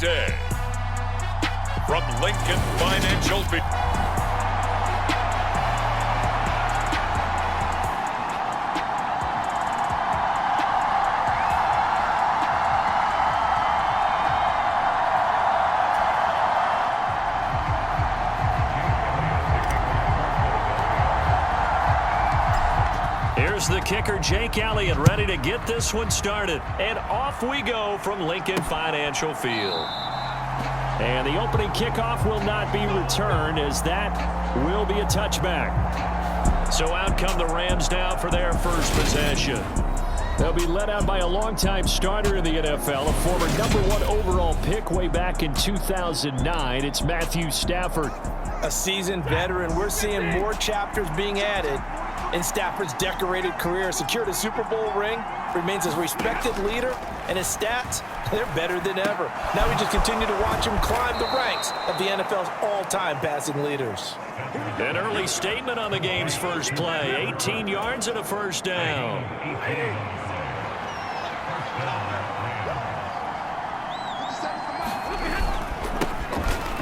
day. From Lincoln Financial Field. Here's the kicker, Jake Elliott, ready to get this one started. And off we go from Lincoln Financial Field. And the opening kickoff will not be returned, as that will be a touchback. So out come the Rams now for their first possession. They'll be led out by a longtime starter in the NFL, a former #1 overall pick way back in 2009. It's Matthew Stafford. A seasoned veteran. We're seeing more chapters being added in Stafford's decorated career. Secured a Super Bowl ring, remains a respected leader, and his stats, they're better than ever. Now we just continue to watch him climb the ranks of the NFL's all-time passing leaders. An early statement on the game's first play. 18 yards and a first down.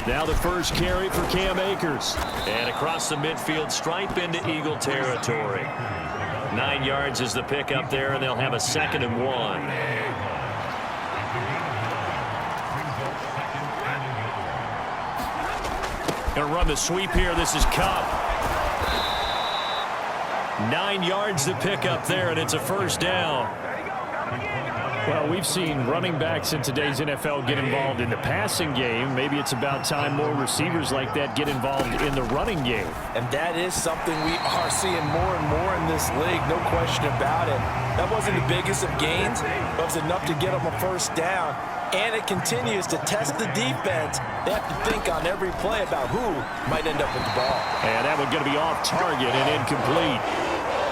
Now the first carry for Cam Akers. And across the midfield stripe into Eagle territory. 9 yards is the pickup there, and they'll have a 2nd and 1. Going to run the sweep here. This is Kupp. 9 yards to pick up there, and it's a first down. Well, we've seen running backs in today's NFL get involved in the passing game. Maybe it's about time more receivers like that get involved in the running game. And that is something we are seeing more and more in this league, no question about it. That wasn't the biggest of gains, but it was enough to get them a first down. And it continues to test the defense. They have to think on every play about who might end up with the ball. And that one going to be off target and incomplete.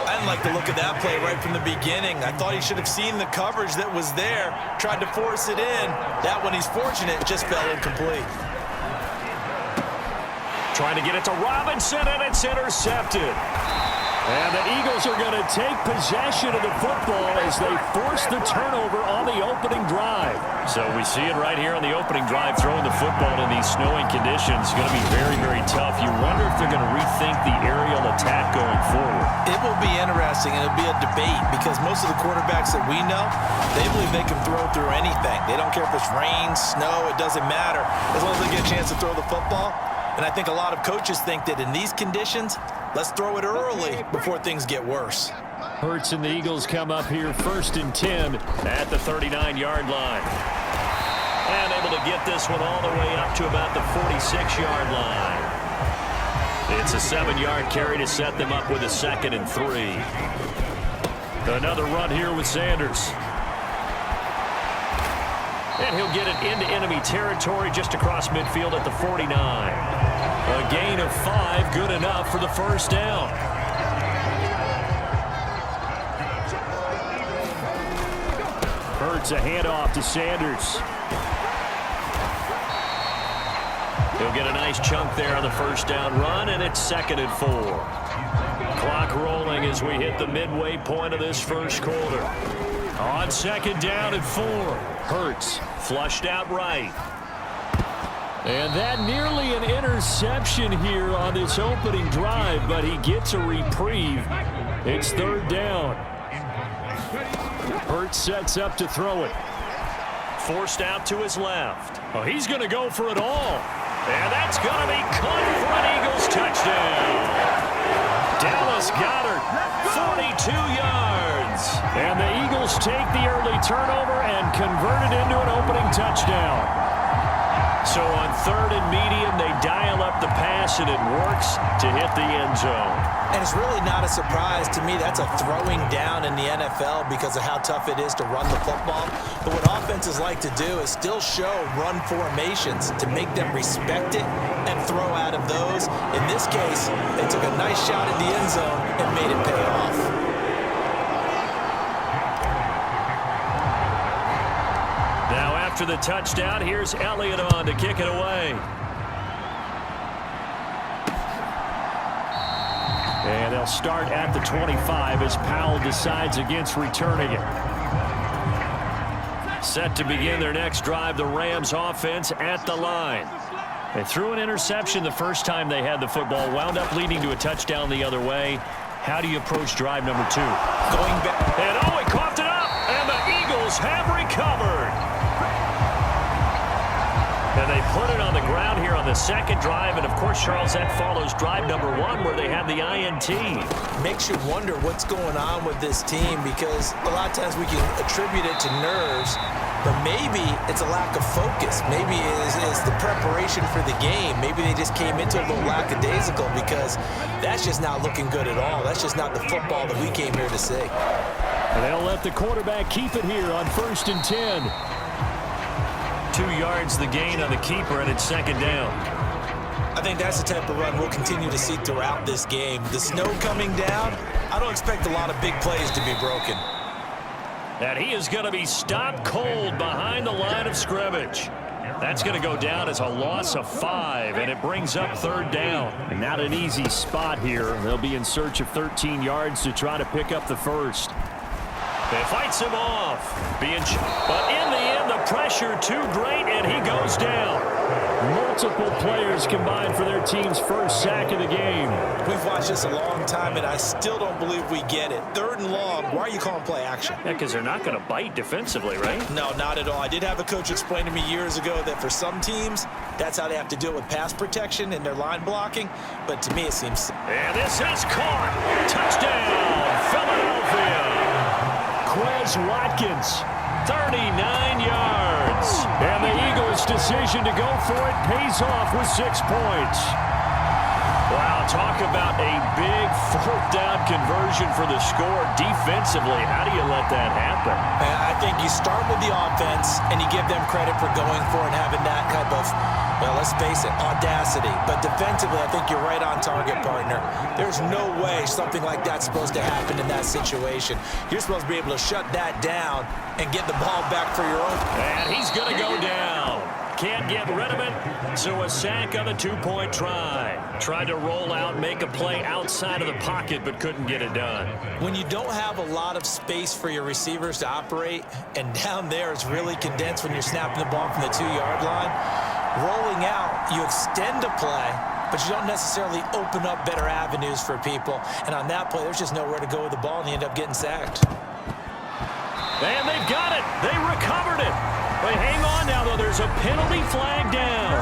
I didn't like the look of that play right from the beginning. I thought he should have seen the coverage that was there, tried to force it in. That one, he's fortunate, just fell incomplete. Trying to get it to Robinson, and it's intercepted. And the Eagles are going to take possession of the football as they force the turnover on the opening drive. So we see it right here on the opening drive, throwing the football in these snowing conditions. It's going to be very, very tough. You wonder if they're going to rethink the aerial attack going forward. It will be interesting, and it'll be a debate, because most of the quarterbacks that we know, they believe they can throw through anything. They don't care if it's rain, snow, it doesn't matter, as long as they get a chance to throw the football. And I think a lot of coaches think that in these conditions, let's throw it early before things get worse. Hurts and the Eagles come up here 1st and 10 at the 39-yard line. And able to get this one all the way up to about the 46-yard line. It's a 7-yard carry to set them up with a 2nd and 3. Another run here with Sanders. And he'll get it into enemy territory just across midfield at the 49. A gain of 5, good enough for the first down. Hurts a handoff to Sanders. He'll get a nice chunk there on the first down run, and it's 2nd and 4. Clock rolling as we hit the midway point of this first quarter. On 2nd down and 4. Hurts flushed out right. And that nearly an interception here on this opening drive, but he gets a reprieve. It's 3rd down. Hurts sets up to throw it. Forced out to his left. Oh, he's going to go for it all. And that's going to be caught for an Eagles touchdown. Dallas Goedert, 42 yards. And the Eagles take the early turnover and convert it into an opening touchdown. So on 3rd and medium, they dial up the pass, and it works to hit the end zone. And it's really not a surprise to me. That's a throwing down in the NFL because of how tough it is to run the football. But what offenses like to do is still show run formations to make them respect it and throw out of those. In this case, they took a nice shot at the end zone and made it pay off. After the touchdown, here's Elliott on to kick it away. And they'll start at the 25 as Powell decides against returning it. Set to begin their next drive, the Rams offense at the line. They threw an interception the first time they had the football, wound up leading to a touchdown the other way. How do you approach drive number 2? Going back. And he coughed it up, and the Eagles have recovered. And they put it on the ground here on the second drive, and of course, Charles, that follows drive number 1 where they had the INT. Makes you wonder what's going on with this team, because a lot of times we can attribute it to nerves, but maybe it's a lack of focus. Maybe it's the preparation for the game. Maybe they just came into a little lackadaisical, because that's just not looking good at all. That's just not the football that we came here to see. And they'll let the quarterback keep it here on 1st and 10. 2 yards the gain on the keeper, and it's second down. I think that's the type of run we'll continue to see throughout this game. The snow coming down, I don't expect a lot of big plays to be broken. And he is going to be stopped cold behind the line of scrimmage. That's going to go down as a loss of 5, and it brings up 3rd down. And not an easy spot here. They'll be in search of 13 yards to try to pick up the first. They fights him off. But in the end, the pressure too great, and he goes down. Multiple players combined for their team's first sack of the game. We've watched this a long time, and I still don't believe we get it. 3rd and long, why are you calling play action? Yeah, because they're not going to bite defensively, right? No, not at all. I did have a coach explain to me years ago that for some teams, that's how they have to deal with pass protection and their line blocking. But to me, it seems... And this is caught. Touchdown, Philadelphia. Quez Watkins, 39 yards. And the Eagles' decision to go for it pays off with 6 points. Wow, talk about a big 4th down conversion for the score defensively. How do you let that happen? I think you start with the offense, and you give them credit for going for it and having that kind of, well, let's face it, audacity. But defensively, I think you're right on target, partner. There's no way something like that's supposed to happen in that situation. You're supposed to be able to shut that down and get the ball back for your own. And he's going to go down. Can't get rid of it, so a sack on the 2-point try. Tried to roll out, make a play outside of the pocket, but couldn't get it done. When you don't have a lot of space for your receivers to operate, and down there it's really condensed when you're snapping the ball from the 2-yard line, rolling out, you extend a play, but you don't necessarily open up better avenues for people. And on that play, there's just nowhere to go with the ball, and you end up getting sacked. And they've got it. They recovered it. But hang on now, though. There's a penalty flag down.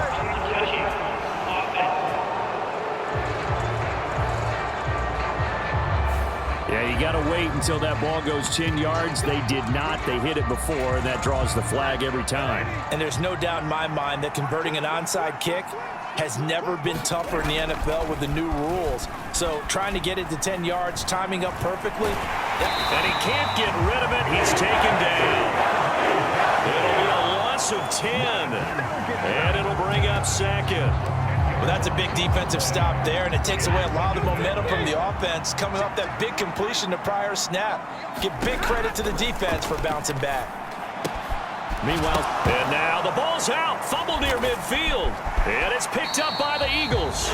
Yeah, you got to wait until that ball goes 10 yards. They did not. They hit it before, and that draws the flag every time. And there's no doubt in my mind that converting an onside kick has never been tougher in the NFL with the new rules. So trying to get it to 10 yards, timing up perfectly. And he can't get rid of it. He's taken down. It'll be a loss of 10. And it'll bring up 2nd. Well, that's a big defensive stop there, and it takes away a lot of the momentum from the offense coming off that big completion the prior snap. Give big credit to the defense for bouncing back. Meanwhile, and now the ball's out. Fumble near midfield. And it's picked up by the Eagles.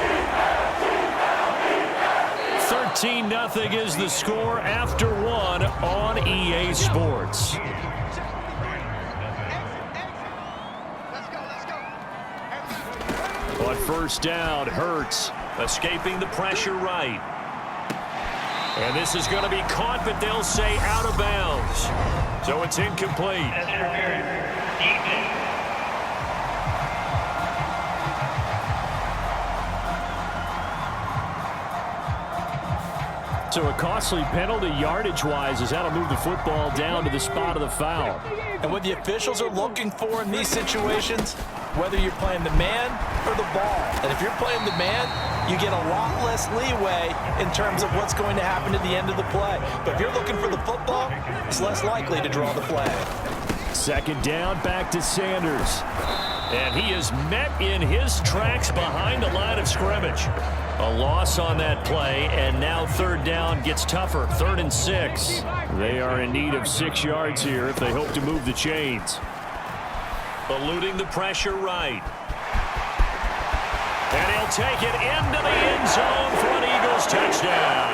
13-0 is the score after 1 on EA Sports. On 1st down, Hurts escaping the pressure right. And this is going to be caught, but they'll say out of bounds. So it's incomplete. So a costly penalty yardage-wise as that'll move the football down to the spot of the foul. And what the officials are looking for in these situations, whether you're playing the man or the ball. And if you're playing the man, you get a lot less leeway in terms of what's going to happen at the end of the play. But if you're looking for the football, it's less likely to draw the flag. 2nd down, back to Sanders. And he is met in his tracks behind the line of scrimmage. A loss on that play, and now 3rd down gets tougher. 3rd and 6. They are in need of 6 yards here if they hope to move the chains. Eluding the pressure right. And he'll take it into the end zone for an Eagles touchdown.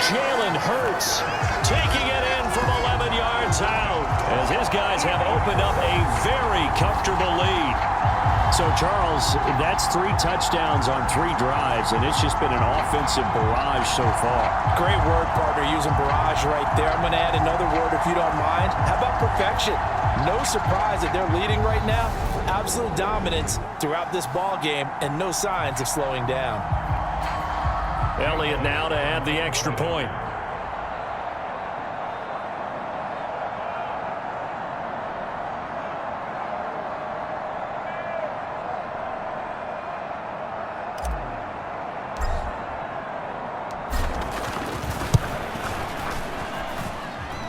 Jalen Hurts taking it in from 11 yards out as his guys have opened up a very comfortable lead. So, Charles, that's 3 touchdowns on 3 drives, and it's just been an offensive barrage so far. Great word, partner, using barrage right there. I'm going to add another word if you don't mind. How about perfection? No surprise that they're leading right now. Absolute dominance throughout this ball game and no signs of slowing down. Elliott now to add the extra point.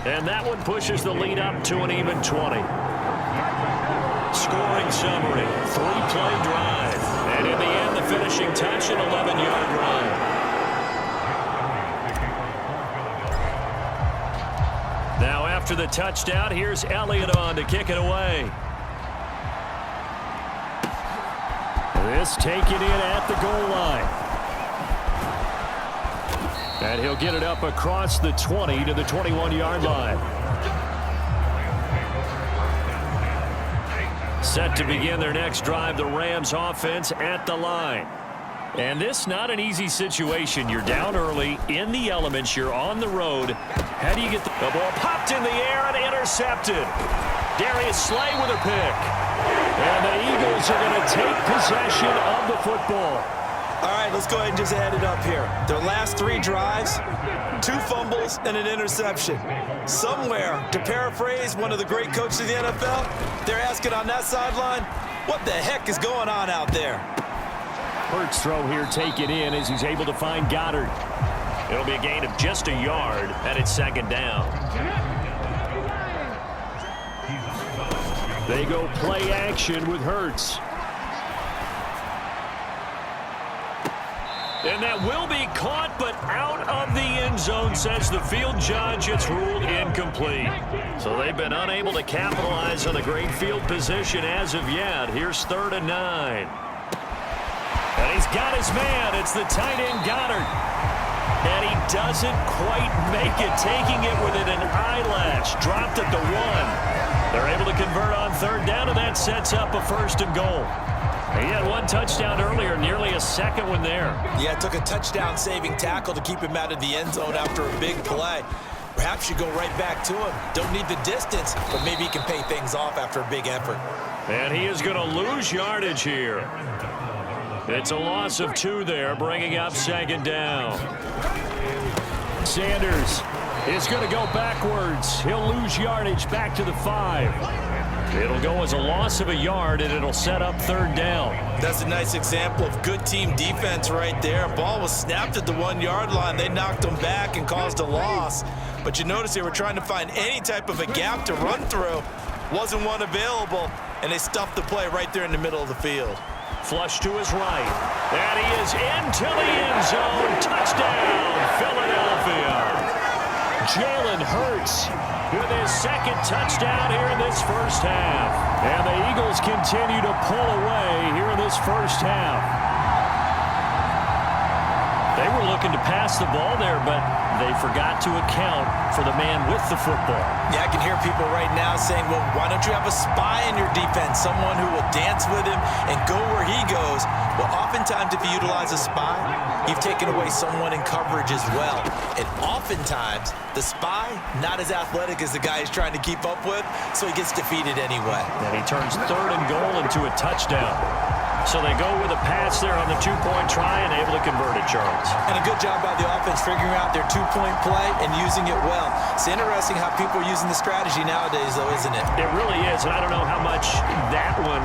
And that one pushes the lead up to an even 20. Scoring summary, 3-play drive. And in the end, the finishing touch, an 11-yard run. Now after the touchdown, here's Elliott on to kick it away. This taken in at the goal line. And he'll get it up across the 20 to the 21-yard line. Set to begin their next drive, the Rams offense at the line. And this not an easy situation. You're down early, in the elements, you're on the road. How do you get the ball popped in the air and intercepted? Darius Slay with a pick. And the Eagles are going to take possession of the football. All right, let's go ahead and just add it up here. Their last 3 drives, 2 fumbles and an interception. Somewhere, to paraphrase one of the great coaches of the NFL, they're asking on that sideline, what the heck is going on out there? Hurts throw here taken in as he's able to find Goddard. It'll be a gain of just a yard, and it's second down. They go play action with Hurts. And that will be caught, but out of the end zone, says the field judge. It's ruled incomplete. So they've been unable to capitalize on the great field position as of yet. Here's 3rd and 9. And he's got his man. It's the tight end Goddard. And he doesn't quite make it, taking it within an eyelash. Dropped at the 1. They're able to convert on 3rd down, and that sets up a 1st and goal. He had 1 touchdown earlier, nearly a second one there. Yeah, it took a touchdown-saving tackle to keep him out of the end zone after a big play. Perhaps you go right back to him. Don't need the distance, but maybe he can pay things off after a big effort. And he is going to lose yardage here. It's a loss of 2 there, bringing up 2nd down. Sanders is going to go backwards. He'll lose yardage back to the 5. It'll go as a loss of a yard, and it'll set up 3rd down. That's a nice example of good team defense right there. Ball was snapped at the 1-yard line. They knocked him back and caused a loss. But you notice they were trying to find any type of a gap to run through. Wasn't one available, and they stuffed the play right there in the middle of the field. Flush to his right. And he is into the end zone. Touchdown, Philadelphia. Jalen Hurts with his 2nd touchdown here in this first half. And the Eagles continue to pull away here in this first half. They were looking to pass the ball there, but they forgot to account for the man with the football. Yeah, I can hear people right now saying, well, why don't you have a spy in your defense, someone who will dance with him and go where he goes? Well, oftentimes if you utilize a spy, you've taken away someone in coverage as well. And oftentimes, the spy, not as athletic as the guy he's trying to keep up with, so he gets defeated anyway. And he turns 3rd and goal into a touchdown. So they go with a pass there on the 2-point try and able to convert it, Charles. And a good job by the offense figuring out their 2-point play and using it well. It's interesting how people are using the strategy nowadays, though, isn't it? It really is, and I don't know how much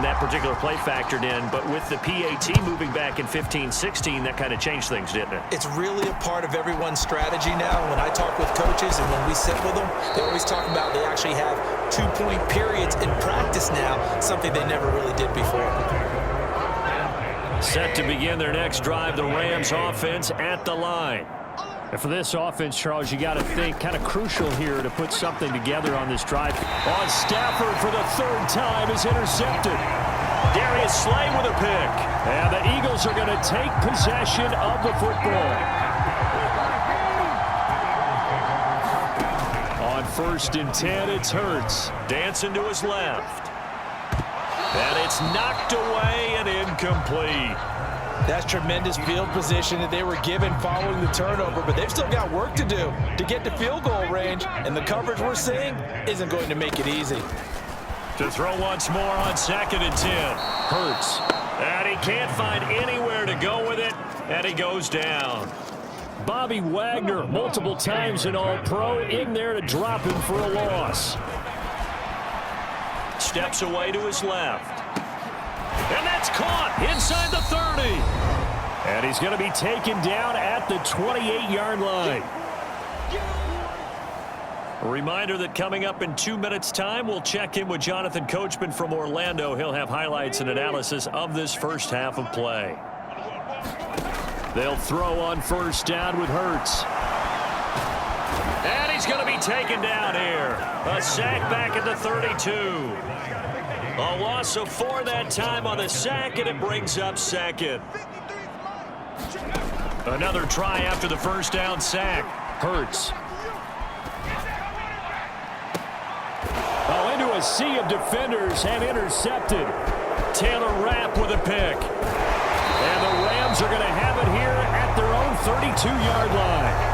that particular play factored in, but with the PAT moving back in 15-16, that kind of changed things, didn't it? It's really a part of everyone's strategy now. When I talk with coaches and when we sit with them, they always talk about they actually have 2-point periods in practice now, something they never really did before. Set to begin their next drive, the Rams offense at the line. And for this offense, Charles, you got to think kind of crucial here to put something together on this drive. On Stafford for the 3rd time is intercepted. Darius Slay with a pick. And the Eagles are going to take possession of the football. 1st and 10. It's Hurts. Dancing to his left. And it's knocked away and incomplete. That's tremendous field position that they were given following the turnover, but they've still got work to do to get to field goal range, and the coverage we're seeing isn't going to make it easy. To throw once more on 2nd and 10. Hurts. And he can't find anywhere to go with it, and he goes down. Bobby Wagner, multiple times an All-Pro, in there to drop him for a loss. Steps away to his left. And that's caught inside the 30. And he's going to be taken down at the 28-yard line. A reminder that coming up in 2 minutes' time, we'll check in with Jonathan Coachman from Orlando. He'll have highlights and analysis of this first half of play. They'll throw on 1st down with Hurts. And he's going to be taken down here. A sack back at the 32. A loss of 4 that time on the sack, and it brings up 2nd. Another try after the 1st down sack. Hurts. Oh, into a sea of defenders and intercepted. Taylor Rapp with a pick. And the Rams are going to have it here at their own 32-yard line.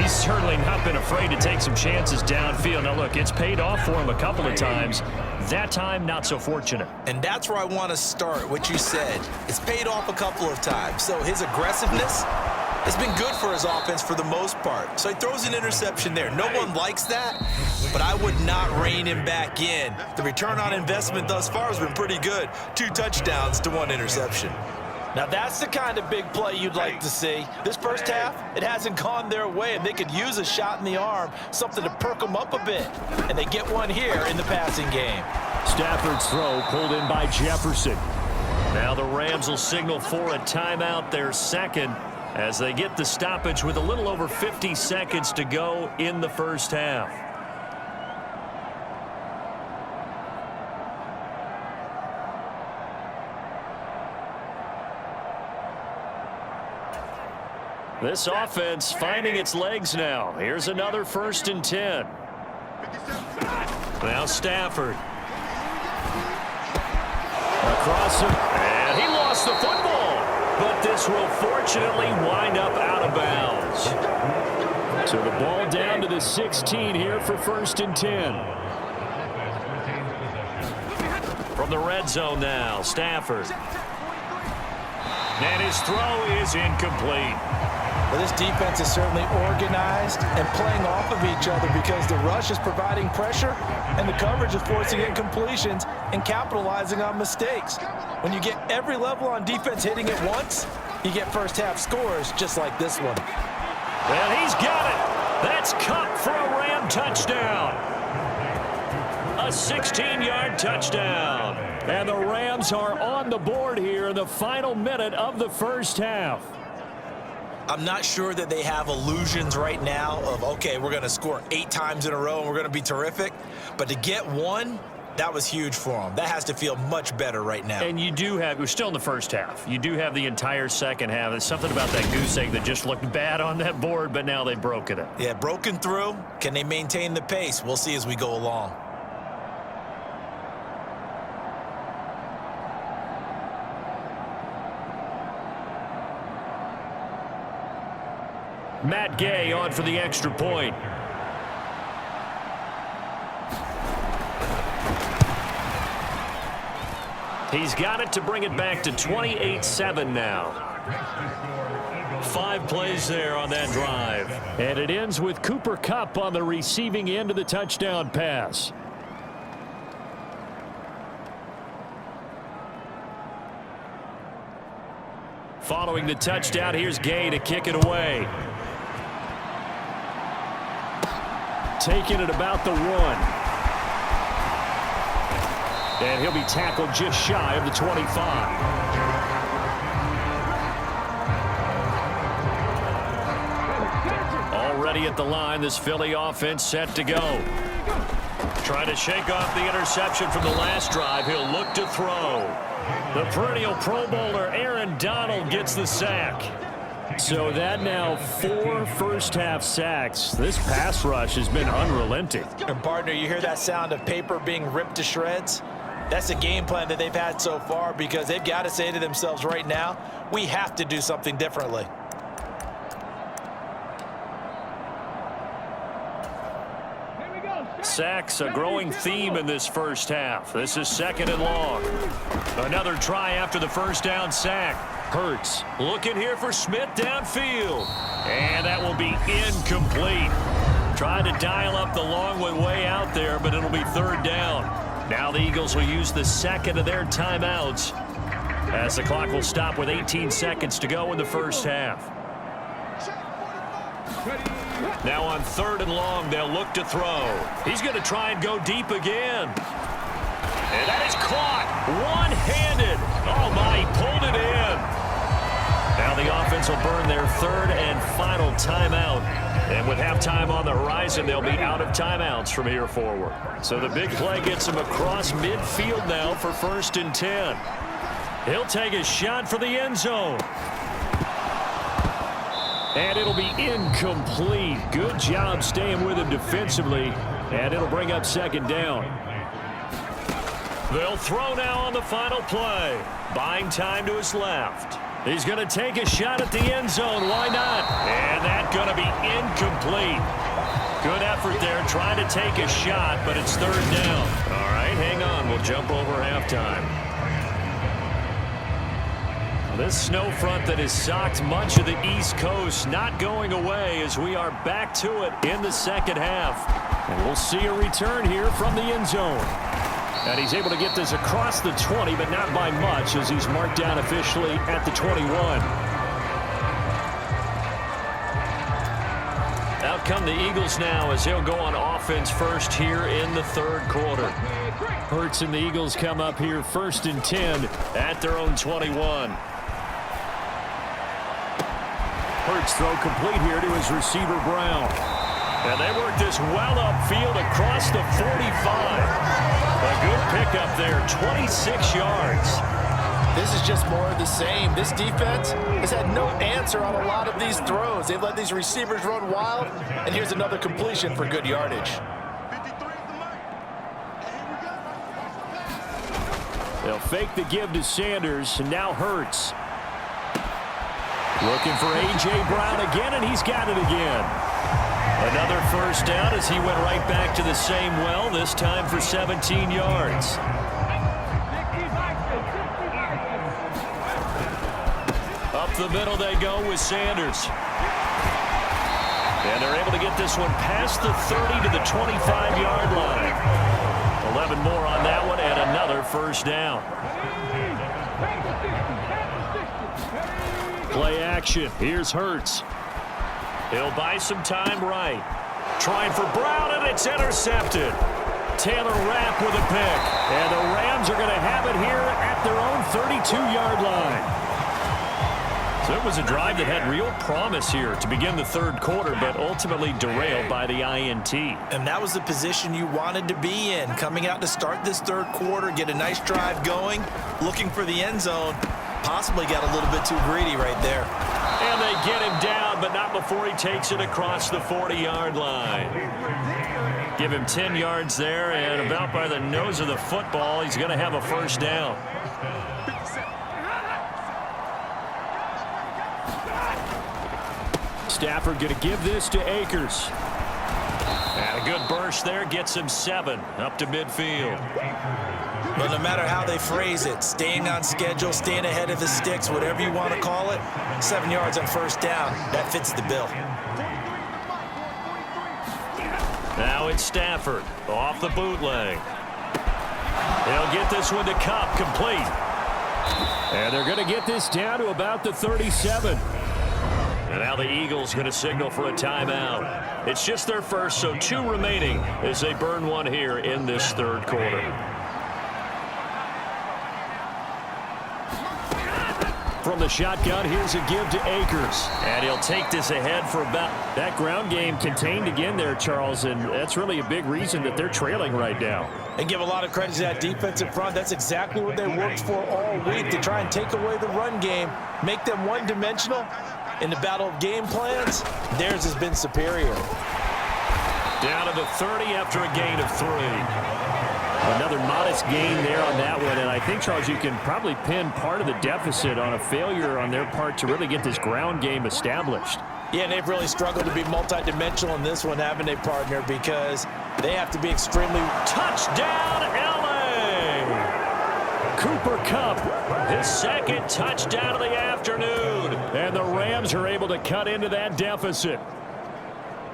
He's certainly not been afraid to take some chances downfield. Now, look, it's paid off for him a couple of times. That time, not so fortunate. And that's where I want to start, what you said. It's paid off a couple of times. So his aggressiveness has been good for his offense for the most part. So he throws an interception there. No one likes that, but I would not rein him back in. The return on investment thus far has been pretty good. 2 touchdowns to 1 interception. Now that's the kind of big play you'd like to see. This first half, it hasn't gone their way, and they could use a shot in the arm, something to perk them up a bit. And they get one here in the passing game. Stafford's throw pulled in by Jefferson. Now the Rams will signal for a timeout, their 2nd, as they get the stoppage with a little over 50 seconds to go in the first half. This offense finding its legs now. Here's another 1st and 10. Now Stafford. Across him. And he lost the football. But this will fortunately wind up out of bounds. So the ball down to the 16 here for 1st and 10. From the red zone now, Stafford. And his throw is incomplete. Well, this defense is certainly organized and playing off of each other because the rush is providing pressure and the coverage is forcing incompletions and capitalizing on mistakes. When you get every level on defense hitting it once, you get first half scores just like this one. And he's got it. That's Kupp for a Ram touchdown. A 16-yard touchdown. And the Rams are on the board here in the final minute of the first half. I'm not sure that they have illusions right now of, okay, we're going to score 8 times in a row and we're going to be terrific. But to get one, that was huge for them. That has to feel much better right now. And you do have, we're still in the first half. You do have the entire second half. There's something about that goose egg that just looked bad on that board, but now they've broken it. Yeah, broken through. Can they maintain the pace? We'll see as we go along. Matt Gay on for the extra point. He's got it to bring it back to 28-7 now. 5 plays there on that drive. And it ends with Cooper Kupp on the receiving end of the touchdown pass. Following the touchdown, here's Gay to kick it away. Taking it about the 1. And he'll be tackled just shy of the 25. Already at the line, this Philly offense set to go. Trying to shake off the interception from the last drive. He'll look to throw. The perennial Pro Bowler Aaron Donald gets the sack. So that now 4 first-half sacks. This pass rush has been unrelenting. And partner, you hear that sound of paper being ripped to shreds? That's the game plan that they've had so far, because they've got to say to themselves right now, we have to do something differently. Sacks, a growing theme in this first half. This is 2nd and long. Another try after the first down sack. Hurts looking here for Smith downfield. And that will be incomplete. Trying to dial up the long one way out there, but it'll be 3rd down. Now the Eagles will use the second of their timeouts as the clock will stop with 18 seconds to go in the first half. Now on 3rd and long, they'll look to throw. He's going to try and go deep again. And that is caught one-handed. Oh, my, he pulled it in. Now the offense will burn their 3rd and final timeout. And with halftime on the horizon, they'll be out of timeouts from here forward. So the big play gets him across midfield now for 1st and 10. He'll take a shot for the end zone. And it'll be incomplete. Good job staying with him defensively. And it'll bring up 2nd down. They'll throw now on the final play. Buying time to his left. He's going to take a shot at the end zone. Why not? And that's going to be incomplete. Good effort there trying to take a shot, but it's 3rd down. All right, hang on. We'll jump over halftime. This snow front that has socked much of the East Coast not going away as we are back to it in the second half. And we'll see a return here from the end zone. And he's able to get this across the 20, but not by much as he's marked down officially at the 21. Out come the Eagles now as they'll go on offense first here in the 3rd quarter. Hurts and the Eagles come up here 1st and 10 at their own 21. Hurts throw complete here to his receiver Brown. And they work this well upfield across the 45. A good pickup there, 26 yards. This is just more of the same. This defense has had no answer on a lot of these throws. They've let these receivers run wild, and here's another completion for good yardage. They'll fake the give to Sanders, and now Hurts. Looking for A.J. Brown again, and he's got it again. Another first down as he went right back to the same well, this time for 17 yards. Up the middle they go with Sanders. And they're able to get this one past the 30 to the 25-yard line. 11 more on that one and another first down. Play action. Here's Hurts. He'll buy some time right. Trying for Brown, and it's intercepted. Taylor Rapp with a pick. And the Rams are going to have it here at their own 32-yard line. So it was a drive that had real promise here to begin the 3rd quarter, but ultimately derailed by the INT. And that was the position you wanted to be in. Coming out to start this 3rd quarter, get a nice drive going, looking for the end zone. Possibly got a little bit too greedy right there. And they get him down, but not before he takes it across the 40-yard line. Give him 10 yards there, and about by the nose of the football, he's going to have a first down. Stafford going to give this to Akers. And a good burst there gets him 7 up to midfield. But no matter how they phrase it, staying on schedule, staying ahead of the sticks, whatever you want to call it, 7 yards on first down, that fits the bill. Now it's Stafford off the bootleg. He'll get this one to Kupp, complete. And they're going to get this down to about the 37. And now the Eagles going to signal for a timeout. It's just their first, so 2 remaining as they burn one here in this 3rd quarter. From the shotgun, here's a give to Akers. And he'll take this ahead for about... That ground game contained again there, Charles, and that's really a big reason that they're trailing right now. And give a lot of credit to that defensive front. That's exactly what they worked for all week, to try and take away the run game, make them one-dimensional. In the battle of game plans, theirs has been superior. Down to the 30 after a gain of 3. Another modest gain there on that one, and I think, Charles, you can probably pin part of the deficit on a failure on their part to really get this ground game established. Yeah, and they've really struggled to be multidimensional in this one, haven't they, partner? Because they have to be extremely... Touchdown, L.A. Cooper Kupp, his second touchdown of the afternoon. And the Rams are able to cut into that deficit.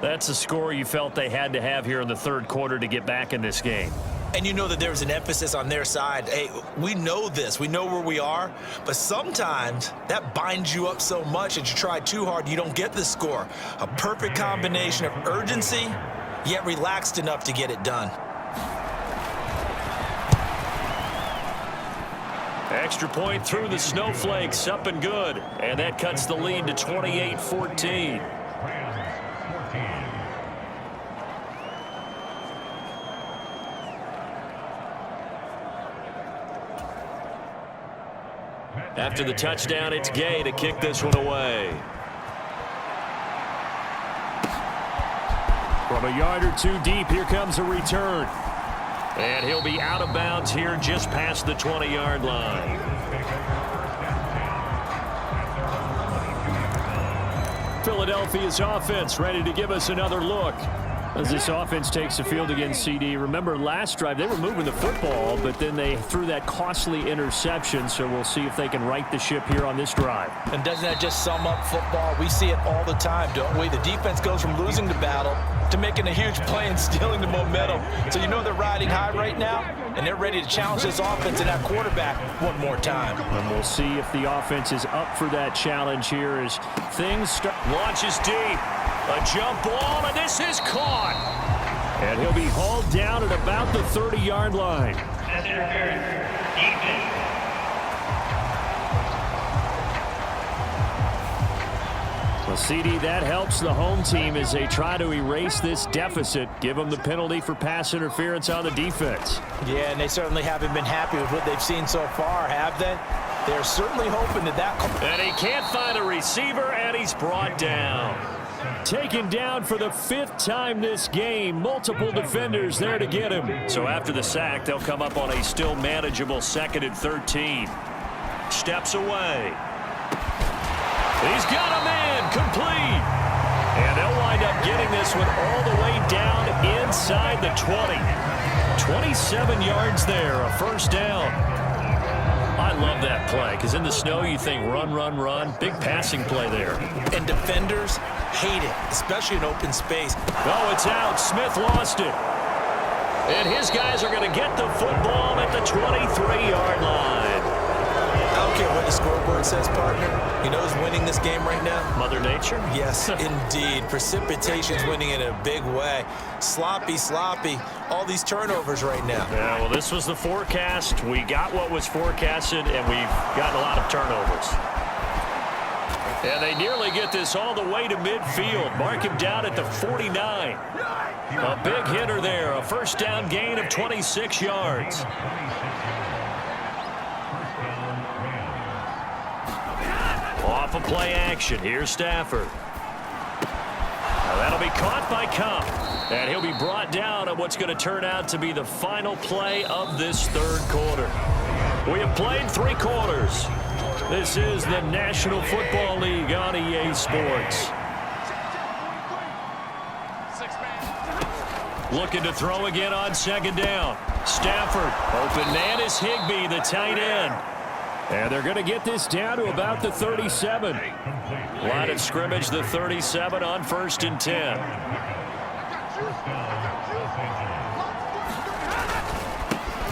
That's a score you felt they had to have here in the third quarter to get back in this game. And you know that there was an emphasis on their side. Hey, we know this. We know where we are. But sometimes that binds you up so much that you try too hard, you don't get the score. A perfect combination of urgency, yet relaxed enough to get it done. Extra point through the snowflakes, up and good. And that cuts the lead to 28-14. After the touchdown, it's Gay to kick this one away. From a yard or two deep, here comes a return. And he'll be out of bounds here just past the 20-yard line. Philadelphia's offense ready to give us another look. As this offense takes the field against CD. Remember, last drive, they were moving the football, but then they threw that costly interception, so we'll see if they can right the ship here on this drive. And doesn't that just sum up football? We see it all the time, don't we? The defense goes from losing the battle to making a huge play and stealing the momentum. So you know they're riding high right now, and they're ready to challenge this offense and that quarterback one more time. And we'll see if the offense is up for that challenge here as things start. Launches deep. A jump ball, and this is caught. And he'll be hauled down at about the 30-yard line. Pass interference. Defense. Well, CD, that helps the home team as they try to erase this deficit, give them the penalty for pass interference on the defense. Yeah, and they certainly haven't been happy with what they've seen so far, have they? They're certainly hoping that And he can't find a receiver, and he's brought down. Taken down for the 5th time this game. Multiple defenders there to get him. So after the sack, they'll come up on a still manageable 2nd and 13. Steps away. He's got a man complete. And they'll wind up getting this one all the way down inside the 20. 27 yards there, a first down. I love that play because in the snow you think run, run, run. Big passing play there. And defenders hate it, especially in open space. Oh, it's out. Smith lost it. And his guys are going to get the football at the 23-yard line. I don't care what the scoreboard says, partner. You know who's winning this game right now? Mother Nature? Yes, indeed. Precipitation's winning in a big way. Sloppy, sloppy. All these turnovers right now. Yeah, well, this was the forecast. We got what was forecasted, and we've gotten a lot of turnovers. And they nearly get this all the way to midfield. Mark him down at the 49. A big hitter there. A first down gain of 26 yards. Off of play action. Here's Stafford. Now that'll be caught by Kupp. And he'll be brought down on what's going to turn out to be the final play of this third quarter. We have played 3 quarters. This is the National Football League on EA Sports. Looking to throw again on 2nd down. Stafford. Open man is Higbee, the tight end. And they're going to get this down to about the 37. Line of scrimmage, the 37 on 1st and 10.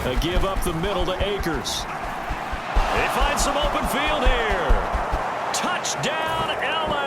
A give up the middle to Akers. They find some open field here. Touchdown, LA.